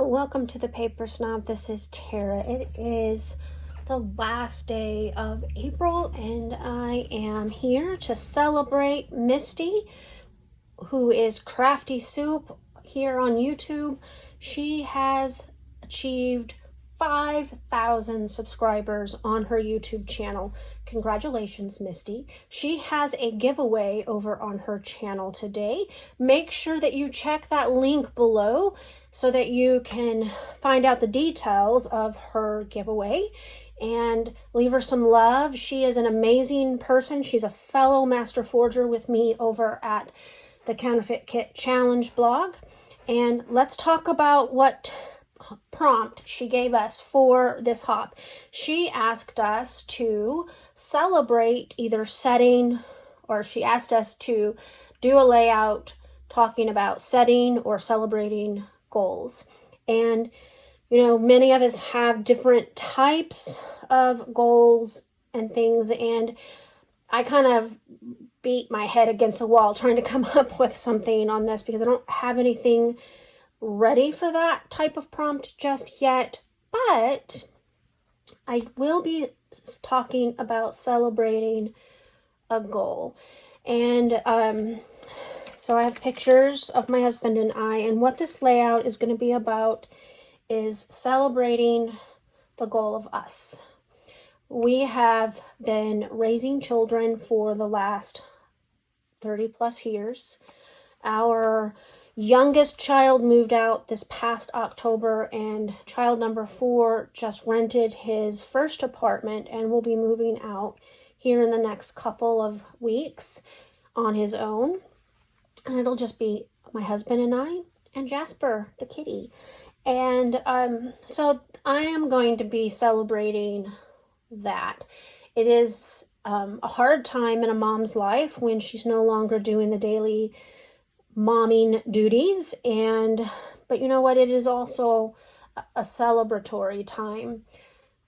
welcome to the Paper Snob. This is Tara. It is the last day of April and I am here to celebrate Misty, who is Crafty Soup here on YouTube. She has achieved 5,000 subscribers on her YouTube channel. Congratulations, Misty. She has a giveaway over on her channel today. Make sure that you check that link below so that you can find out the details of her giveaway and leave her some love. She is an amazing person. She's a fellow master forger with me over at the Counterfeit Kit Challenge blog. And let's talk about what prompt she gave us for this hop. She asked us to celebrate either setting, or she asked us to do a layout talking about setting or celebrating goals. And you know, many of us have different types of goals and things, and I kind of beat my head against the wall trying to come up with something on this because I don't have anything ready for that type of prompt just yet, but I will be talking about celebrating a goal. And so I have pictures of my husband and I, and what this layout is going to be about is celebrating the goal of us. We have been raising children for the last 30 plus years. Our youngest child moved out this past October, and child number 4 just rented his first apartment and will be moving out here in the next couple of weeks on his own. And it'll just be my husband and I and Jasper, the kitty. And so I am going to be celebrating that. It is a hard time in a mom's life when she's no longer doing the daily momming duties, but you know what, it is also a celebratory time.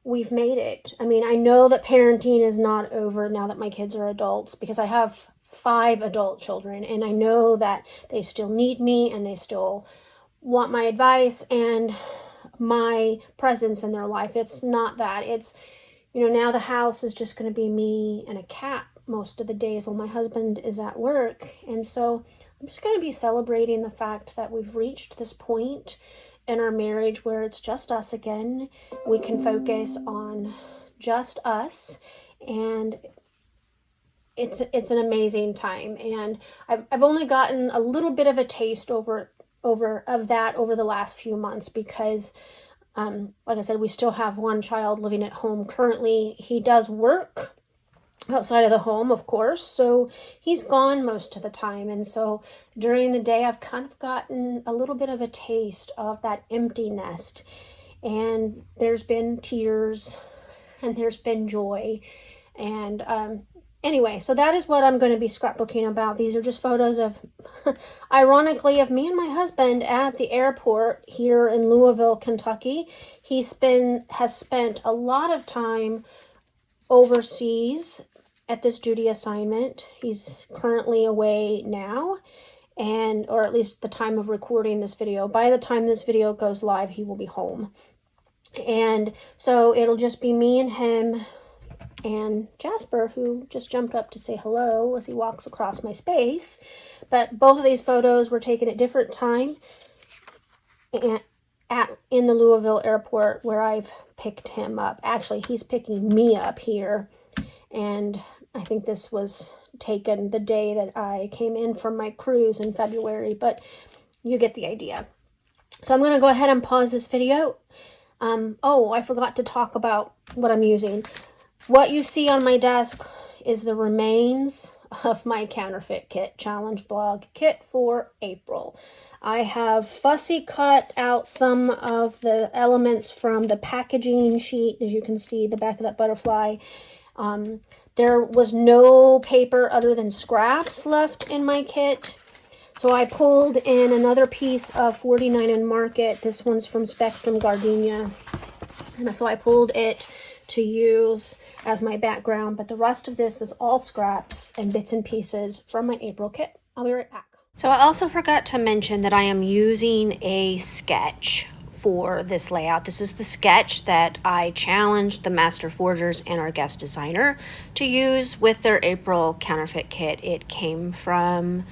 We've made it. I mean, I know that parenting is not over now that my kids are adults, because I have 5 adult children, and I know that they still need me and they still want my advice and my presence in their life. It's not that. It's, you know, now the house is just going to be me and a cat most of the days while my husband is at work. And so I'm just going to be celebrating the fact that we've reached this point in our marriage where it's just us again. We can focus on just us, and it's an amazing time. And I've only gotten a little bit of a taste of that over the last few months because, like I said, we still have one child living at home currently. He does work outside of the home, of course, so he's gone most of the time, and so during the day I've kind of gotten a little bit of a taste of that empty nest, and there's been tears and there's been joy. And anyway, so that is what I'm going to be scrapbooking about. These are just photos of ironically of me and my husband at the airport here in Louisville, Kentucky. He has spent a lot of time overseas at this duty assignment. He's currently away now, or at least the time of recording this video. By the time this video goes live, he will be home. And so it'll just be me and him and Jasper, who just jumped up to say hello as he walks across my space. But both of these photos were taken at different time in the Louisville airport where I've picked him up. Actually, he's picking me up here, and I think this was taken the day that I came in from my cruise in February, but you get the idea. So I'm going to go ahead and pause this video. Oh, I forgot to talk about what I'm using. What you see on my desk is the remains of my Counterfeit Kit Challenge blog kit for April. I have fussy cut out some of the elements from the packaging sheet. As you can see, the back of that butterfly. There was no paper other than scraps left in my kit. So I pulled in another piece of 49 and Market. This one's from Spectrum Gardenia. And so I pulled it to use as my background. But the rest of this is all scraps and bits and pieces from my April kit. I'll be right back. So I also forgot to mention that I am using a sketch for this layout. This is the sketch that I challenged the Master Forgers and our guest designer to use with their April counterfeit kit. It came from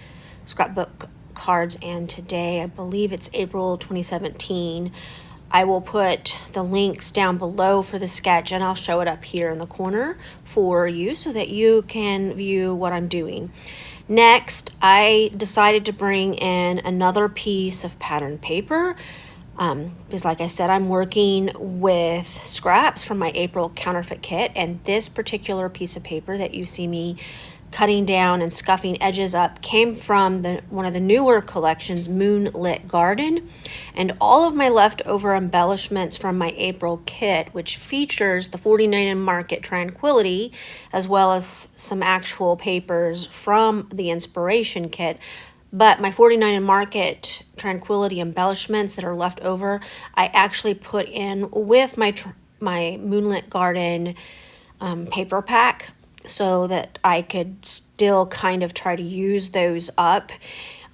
Scrapbook Cards, and today I believe it's April 2017. I will put the links down below for the sketch, and I'll show it up here in the corner for you so that you can view what I'm doing. Next, I decided to bring in another piece of pattern paper because, like I said, I'm working with scraps from my April counterfeit kit, and this particular piece of paper that you see me cutting down and scuffing edges up came from one of the newer collections, Moonlit Garden, and all of my leftover embellishments from my April kit, which features the 49 Market Tranquility as well as some actual papers from the inspiration kit. But my 49 Market Tranquility embellishments that are left over, I actually put in with my Moonlit Garden paper pack, so that I could still kind of try to use those up.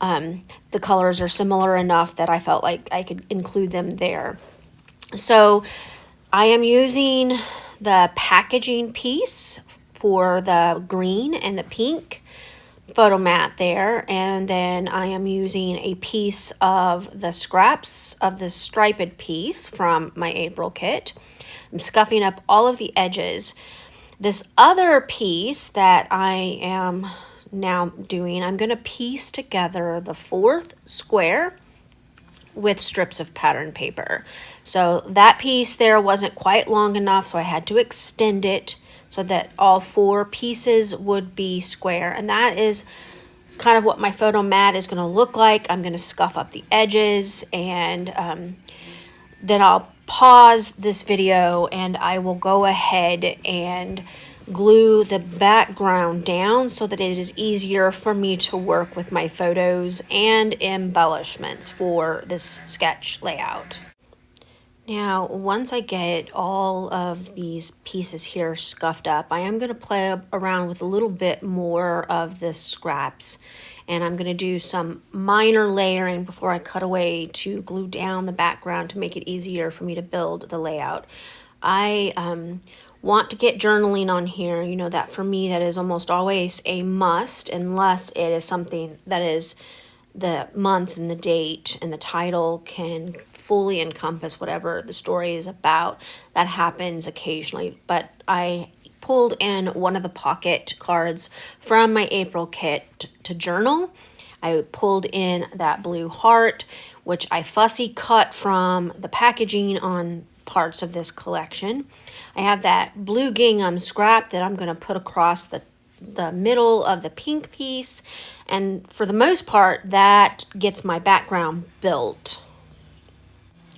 The colors are similar enough that I felt like I could include them there. So I am using the packaging piece for the green and the pink photo mat there, and then I am using a piece of the scraps of this striped piece from my April kit. I'm scuffing up all of the edges. This other piece that I am now doing, I'm going to piece together the fourth square with strips of pattern paper. So that piece there wasn't quite long enough, so I had to extend it so that all four pieces would be square. And that is kind of what my photo mat is going to look like. I'm going to scuff up the edges, and then I'll pause this video and I will go ahead and glue the background down so that it is easier for me to work with my photos and embellishments for this sketch layout. Now, once I get all of these pieces here scuffed up, I am going to play around with a little bit more of the scraps, and I'm going to do some minor layering before I cut away to glue down the background to make it easier for me to build the layout. I want to get journaling on here. You know that for me that is almost always a must, unless it is something that is the month and the date and the title can fully encompass whatever the story is about. That happens occasionally, but I pulled in one of the pocket cards from my April kit to journal. I pulled in that blue heart, which I fussy cut from the packaging on parts of this collection. I have that blue gingham scrap that I'm going to put across the middle of the pink piece, and for the most part that gets my background built.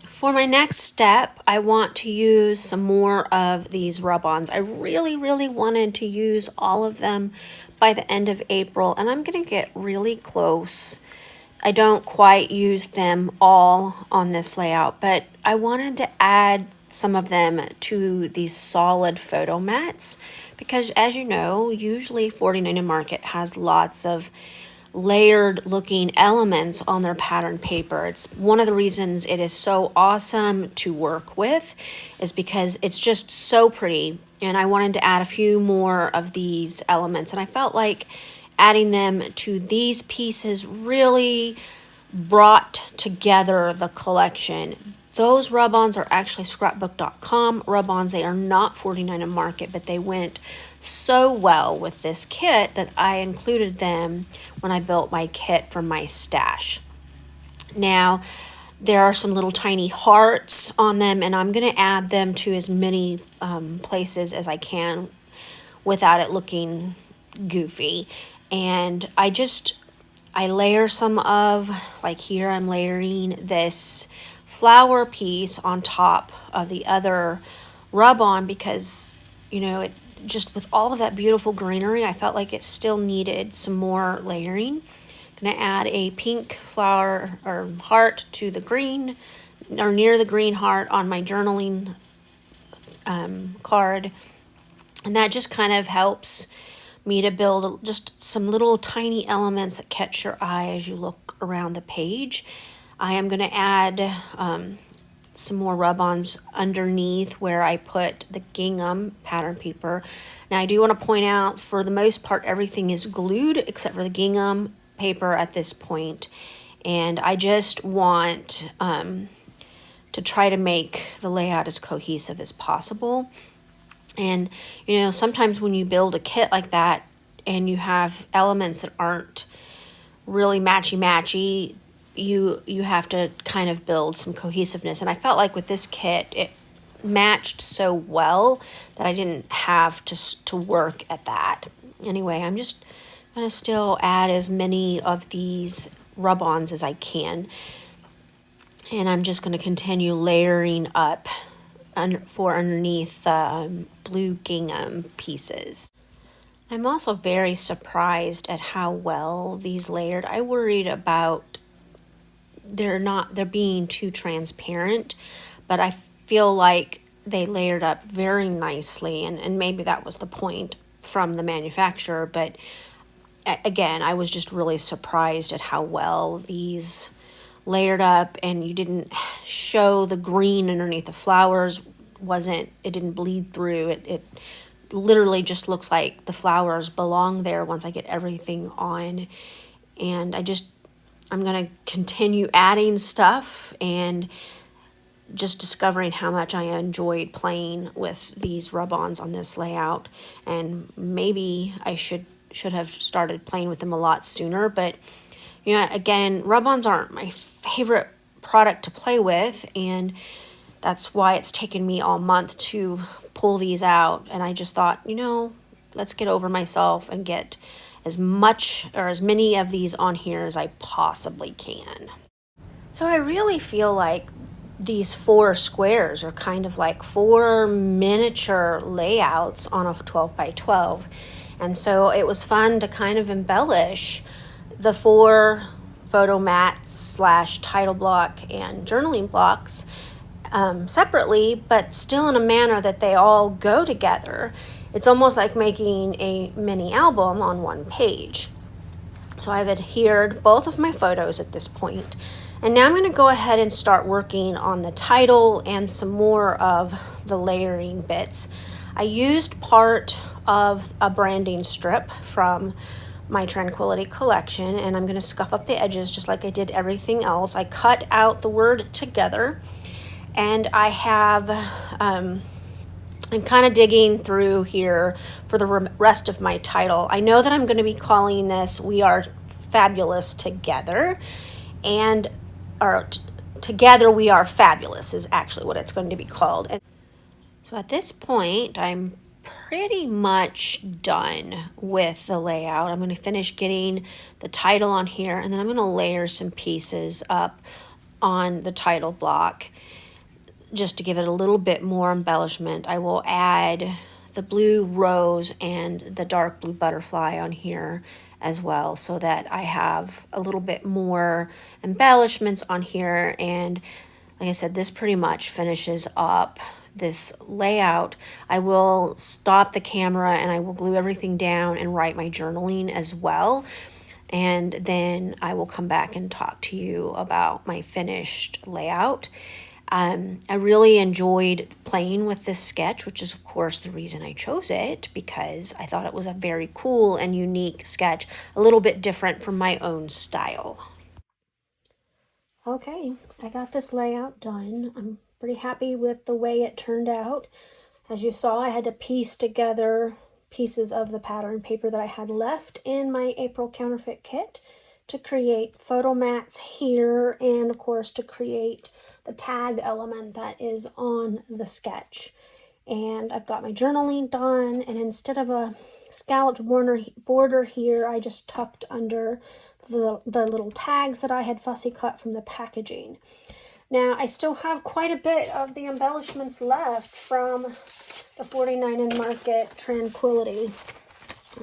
For my next step, I want to use some more of these rub-ons. I really wanted to use all of them by the end of April, and I'm going to get really close. I don't quite use them all on this layout, but I wanted to add some of them to these solid photo mats because, as you know, usually 49 Market has lots of layered looking elements on their pattern paper. It's one of the reasons it is so awesome to work with, is because it's just so pretty, and I wanted to add a few more of these elements, and I felt like adding them to these pieces really brought together the collection. Those rub-ons are actually scrapbook.com rub-ons. They are not 49 Market, but they went so well with this kit that I included them when I built my kit from my stash. Now, there are some little tiny hearts on them, and I'm going to add them to as many places as I can without it looking goofy. And I layer some of, like here I'm layering this flower piece on top of the other rub-on because, you know, it just with all of that beautiful greenery, I felt like it still needed some more layering. I'm going to add a pink flower or heart to the green, or near the green heart on my journaling card, and that just kind of helps me to build just some little tiny elements that catch your eye as you look around the page. I am going to add some more rub-ons underneath where I put the gingham pattern paper. Now I do want to point out, for the most part, everything is glued except for the gingham paper at this point. And I just want to try to make the layout as cohesive as possible. And, you know, sometimes when you build a kit like that and you have elements that aren't really matchy-matchy, you have to kind of build some cohesiveness. And I felt like with this kit, it matched so well that I didn't have to work at that. Anyway, I'm just going to still add as many of these rub-ons as I can. And I'm just going to continue layering up underneath the blue gingham pieces. I'm also very surprised at how well these layered. I worried about they're being too transparent, but I feel like they layered up very nicely, and maybe that was the point from the manufacturer, but again, I was just really surprised at how well these layered up, and you didn't show the green underneath the flowers. It didn't bleed through. It literally just looks like the flowers belong there once I get everything on. And I'm going to continue adding stuff and just discovering how much I enjoyed playing with these rub-ons on this layout. And maybe I should have started playing with them a lot sooner, but you know, again, rub-ons aren't my favorite product to play with, and that's why it's taken me all month to pull these out. And I just thought, you know, let's get over myself and get as much or as many of these on here as I possibly can. So I really feel like these 4 squares are kind of like 4 miniature layouts on a 12 by 12. And so it was fun to kind of embellish the 4 photo mats / title block and journaling blocks separately, but still in a manner that they all go together. It's almost like making a mini album on one page. So I've adhered both of my photos at this point. And now I'm going to go ahead and start working on the title and some more of the layering bits. I used part of a branding strip from my Tranquility collection, and I'm going to scuff up the edges just like I did everything else. I cut out the word together, and I have I'm kind of digging through here for the rest of my title. I know that I'm going to be calling this We Are Fabulous Together, and Together We Are Fabulous is actually what it's going to be called. And so at this point, I'm pretty much done with the layout. I'm going to finish getting the title on here, and then I'm going to layer some pieces up on the title block just to give it a little bit more embellishment. I will add the blue rose and the dark blue butterfly on here as well, so that I have a little bit more embellishments on here. And like I said, this pretty much finishes up this layout. I will stop the camera and I will glue everything down and write my journaling as well. And then I will come back and talk to you about my finished layout. I really enjoyed playing with this sketch, which is of course the reason I chose it, because I thought it was a very cool and unique sketch, a little bit different from my own style. Okay, I got this layout done. I'm pretty happy with the way it turned out. As you saw, I had to piece together pieces of the pattern paper that I had left in my April counterfeit kit to create photo mats here, and of course to create the tag element that is on the sketch. And I've got my journaling done, and instead of a scalloped border here, I just tucked under the little tags that I had fussy cut from the packaging. Now, I still have quite a bit of the embellishments left from the 49 and Market Tranquility.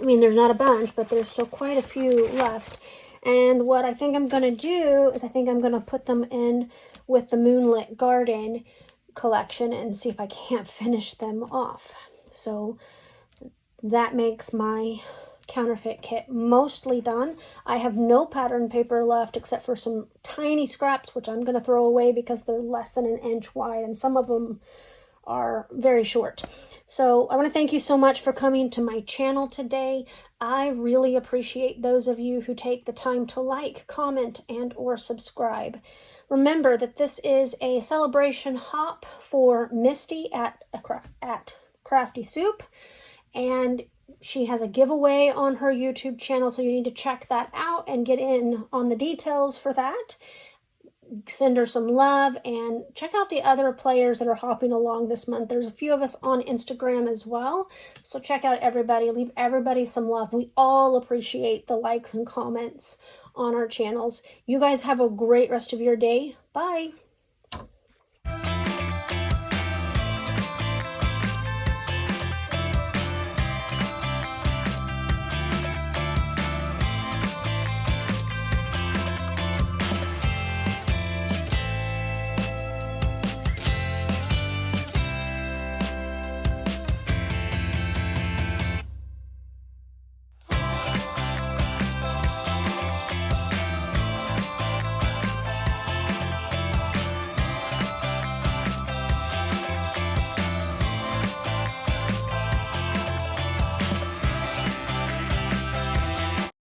I mean, there's not a bunch, but there's still quite a few left. And what I think I'm going to do is I think I'm going to put them in with the Moonlit Garden collection and see if I can't finish them off. So that makes my counterfeit kit mostly done. I have no pattern paper left except for some tiny scraps, which I'm going to throw away because they're less than an inch wide, and some of them are very short. So I want to thank you so much for coming to my channel today. I really appreciate those of you who take the time to like, comment, and or subscribe. Remember that this is a celebration hop for Misty at Crafty Soup, and she has a giveaway on her YouTube channel, so you need to check that out and get in on the details for that. Send her some love and check out the other players that are hopping along this month. There's a few of us on Instagram as well, so check out everybody. Leave everybody some love. We all appreciate the likes and comments on our channels. You guys have a great rest of your day. Bye.